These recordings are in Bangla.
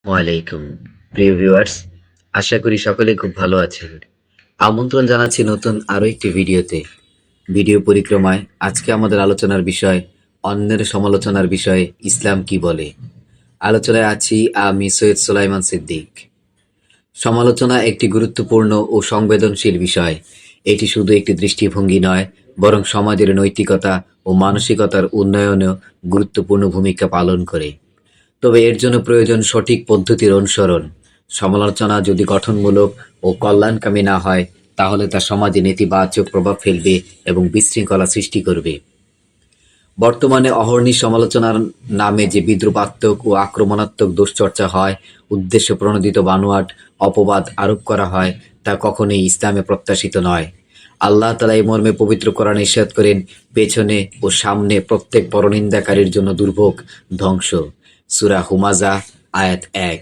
ওয়ালাইকুম। প্রিয় ভিউয়ার্স, আশা করি সকলে খুব ভালো আছেন। আমন্ত্রণ জানাচ্ছি নতুন আরো একটি ভিডিওতে। ভিডিও পরিক্রমায় আজকে আমাদের আলোচনার বিষয় অন্যের সমালোচনার বিষয়ে ইসলাম কি বলে। আলোচনায় আছি আমি সৈয়দ সুলাইমান সিদ্দিক। সমালোচনা একটি গুরুত্বপূর্ণ ও সংবেদনশীল বিষয়। এটি শুধু একটি দৃষ্টিভঙ্গি নয়, বরং সমাজের নৈতিকতা ও মানসিকতার উন্নয়নেও গুরুত্বপূর্ণ ভূমিকা পালন করে। তবে এর জন্য প্রয়োজন সঠিক পদ্ধতির অনুসরণ। সমালোচনা যদি গঠনমূলক ও কল্যাণকামী না হয়, তাহলে তা সমাজে নেতিবাচক প্রভাব ফেলবে এবং বিশৃঙ্খলা সৃষ্টি করবে। বর্তমানে অহর্নিশ সমালোচনার নামে যে বিদ্রূপাত্মক ও আক্রমণাত্মক দুশ্চর্চা হয়, উদ্দেশ্য প্রণোদিত বানোয়াট অপবাদ আরোপ করা হয়, তা কখনোই ইসলামে প্রত্যাশিত নয়। আল্লাহ তাআলা এই মর্মে পবিত্র কোরআনে ইরশাদ করেন, পেছনে ও সামনে প্রত্যেক পরনিন্দাকারীর জন্য দুর্ভোগ, ধ্বংস। সূরা হুমাযা আয়াত ১।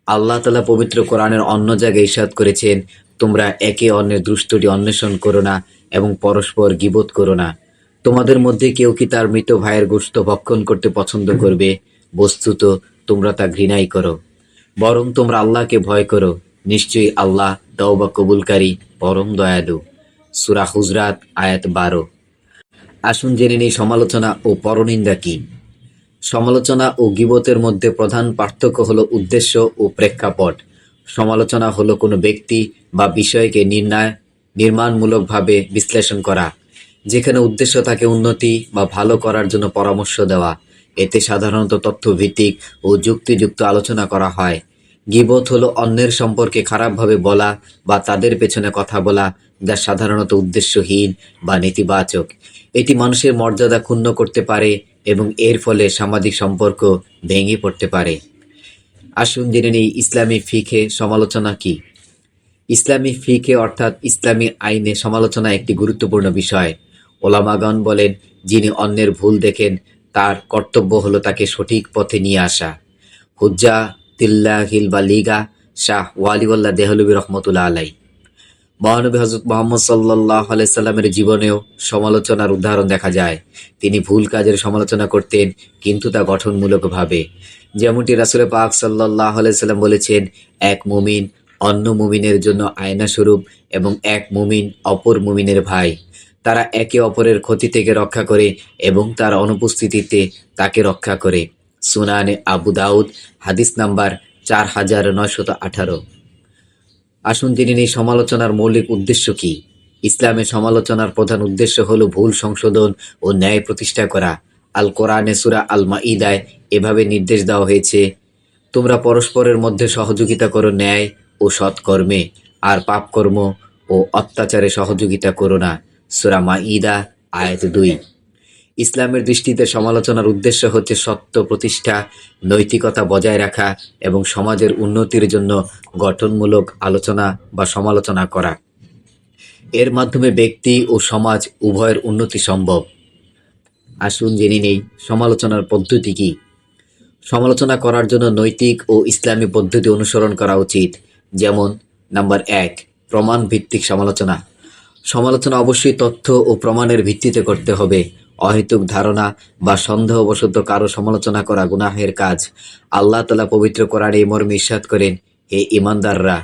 আল্লাহ তাআলা পবিত্র কোরআনের অন্য জায়গায় ইরশাদ করেছেন, তোমরা একে অন্যের দুষ্টুটি অন্বেষণ করো না এবং পরস্পর গীবত করো না। তোমাদের মধ্যে কেউ কি তার মৃত ভাইয়ের গোশত ভক্ষণ করতে পছন্দ করবে? বস্তুত তোমরা তা ঘৃণাই করো। বরং তোমরা আল্লাহকে ভয় করো। নিশ্চয়ই আল্লাহ তওবা কবুলকারী, পরম দয়ালু। সূরা হুজরাত আয়াত ১২। আসুন জেনে নিই সমালোচনা ও পরনিন্দা কি। সমালোচনা ও গীবতের মধ্যে প্রধান পার্থক্য হলো উদ্দেশ্য ও প্রেক্ষাপট। সমালোচনা হলো কোনো ব্যক্তি বা বিষয়কে নির্মাণমূলকভাবে বিশ্লেষণ করা, যেখানে উদ্দেশ্য থাকে উন্নতি বা ভালো করার জন্য পরামর্শ দেওয়া। এতে সাধারণত তথ্যভিত্তিক ও যুক্তিযুক্ত আলোচনা করা হয়। গীবত হলো অন্যের সম্পর্কে খারাপভাবে বলা বা তাদের পেছনে কথা বলা, যা সাধারণত উদ্দেশ্যহীন বা নেতিবাচক। এটি মানুষের মর্যাদা ক্ষুণ্ণ করতে পারে এবং এর ফলে সামাজিক সম্পর্ক ভেঙে পড়তে পারে। আসুন জেনে নিই ইসলামী ফিকহে সমালোচনা কি। ইসলামী ফিকহে অর্থাৎ ইসলামী আইনে সমালোচনা একটি গুরুত্বপূর্ণ বিষয়। ওলামাগণ বলেন, যিনি অন্যের ভুল দেখেন, তার কর্তব্য হলো তাকে সঠিক পথে নিয়ে আসা। হুজ্জাতিল্লাহিল বালিগা, শাহ ওয়ালিউল্লাহ দেহলভী রহমতুল্লাহ আলাই। মহানবী হযরত মুহাম্মদ সাল্লাল্লাহু আলাইহি সাল্লামের জীবনেও সমালোচনার উদাহরণ দেখা যায়। তিনি ভুল কাজের সমালোচনা করতেন, কিন্তু তা গঠনমূলকভাবে। যেমনটি রাসূল পাক সাল্লাল্লাহু আলাইহি সাল্লাম বলেছেন, এক মুমিন অন্য মুমিনের জন্য আয়না স্বরূপ এবং এক মুমিন অপর মুমিনের ভাই। তারা একে অপরের ক্ষতি থেকে রক্ষা করে এবং তার অনুপস্থিতিতে তাকে রক্ষা করে। সুনানে আবু দাউদ, হাদিস নাম্বার ৪৯১৮। আসুন জেনে নিই সমালোচনার মৌলিক উদ্দেশ্য কি। ইসলামে সমালোচনার প্রধান উদ্দেশ্য হলো ভুল সংশোধন ও ন্যায় প্রতিষ্ঠা করা। আল কোরআনে সূরা আল মাঈদায় এভাবে নির্দেশ দেওয়া হয়েছে, তোমরা পরস্পরের মধ্যে সহযোগিতা করো ন্যায় ও সৎকর্মে, আর পাপকর্ম ও অত্যাচারে সহযোগিতা করো না। সূরা মাঈদা আয়াত ২। ইসলামের দৃষ্টিতে সমালোচনার উদ্দেশ্য হচ্ছে সত্য প্রতিষ্ঠা, নৈতিকতা বজায় রাখা এবং সমাজের উন্নতির জন্য গঠনমূলক আলোচনা বা সমালোচনা করা। এর মাধ্যমে ব্যক্তি ও সমাজ উভয়ের উন্নতি সম্ভব। আসুন জেনে নেই সমালোচনার পদ্ধতি কি। সমালোচনা করার জন্য নৈতিক ও ইসলামী পদ্ধতি অনুসরণ করা উচিত। যেমন নাম্বার ১, প্রমাণ ভিত্তিক সমালোচনা। সমালোচনা অবশ্যই তথ্য ও প্রমাণের ভিত্তিতে করতে হবে। অহেতুক ধারণা বা সন্দেহবশত কারো সমালোচনা করা গুনাহের কাজ। আল্লাহ তাআলা পবিত্র কোরআনে এই মর্মে ইরশাদ করেন, হে ঈমানদাররা,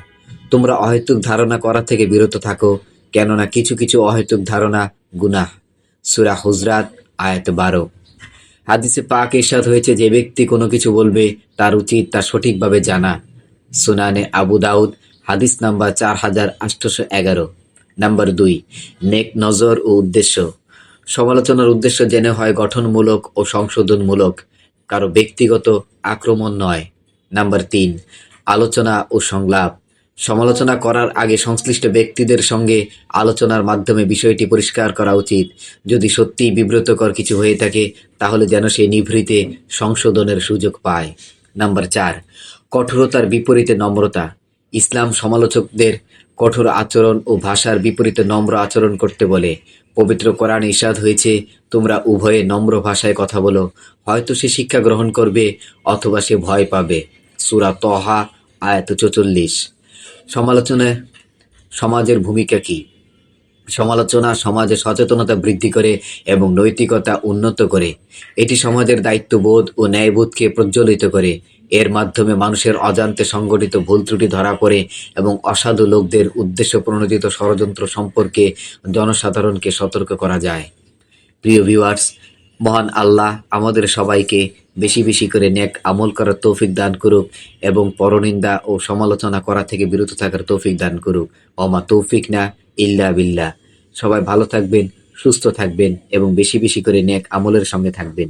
তোমরা অহেতুক ধারণা করা থেকে বিরত থাকো, কেননা কিছু কিছু অহেতুক ধারণা গুনাহ। সূরা হুজরাত আয়াত ১২। হাদিসে পাক ইরশাদ হয়েছে, যে ব্যক্তি কোনো কিছু বলবে তার উচিত তা সঠিকভাবে জানা। সুনানে আবু দাউদ, হাদিস নাম্বার ৪৮১১। নাম্বার ২, নেক নজর ও উদ্দেশ্য। সমালোচনার উদ্দেশ্য জেনে হয় গঠনমূলক ও সংশোধনমূলক, কারো ব্যক্তিগত আক্রমণ নয়। নাম্বার ৩, আলোচনা ও সংলাপ। সমালোচনা করার আগে সংশ্লিষ্ট ব্যক্তিদের সঙ্গে আলোচনার মাধ্যমে বিষয়টি পরিষ্কার করা উচিত। যদি সত্যিই বিব্রতকর কিছু হয়ে থাকে, তাহলে যেন সেই নিভৃতে সংশোধনের সুযোগ পায়। নাম্বার ৪, কঠোরতার বিপরীতে নম্রতা। ইসলাম সমালোচকদের কঠোর আচরণ ও ভাষার বিপরীতে নম্র আচরণ করতে বলে। পবিত্র কোরআনে ইরশাদ হয়েছে, তোমরা উভয়ে নম্র ভাষায় কথা বলো, হয়তো সে শিক্ষা গ্রহণ করবে অথবা সে ভয় পাবে। সূরা তহা আয়াত ৪৪। সমালোচনায় সমাজের ভূমিকা কি। সমালোচনা সমাজে সচেতনতা বৃদ্ধি করে এবং নৈতিকতা উন্নত করে। এটি সমাজের দায়িত্ববোধ ও ন্যায়বোধকে প্রজ্বলিত করে। এর মাধ্যমে মানুষের অজান্তে সংগঠিত ভুল ত্রুটি ধরা পড়ে এবং অসাধু লোকদের উদ্দেশ্য প্রণোদিত ষড়যন্ত্র সম্পর্কে জনসাধারণকে সতর্ক করা যায়। প্রিয় ভিউয়ার্স, মহান আল্লাহ আমাদের সবাইকে বেশি বেশি করে নেক আমল করার তৌফিক দান করুক এবং পরনিন্দা ও সমালোচনা করা থেকে বিরত থাকার তৌফিক দান করুক। ওমা তৌফিক না ইল্লা বিল্লাহ। সবাই ভালো থাকবেন, সুস্থ থাকবেন এবং বেশি বেশি করে নেক আমলের সঙ্গে থাকবেন।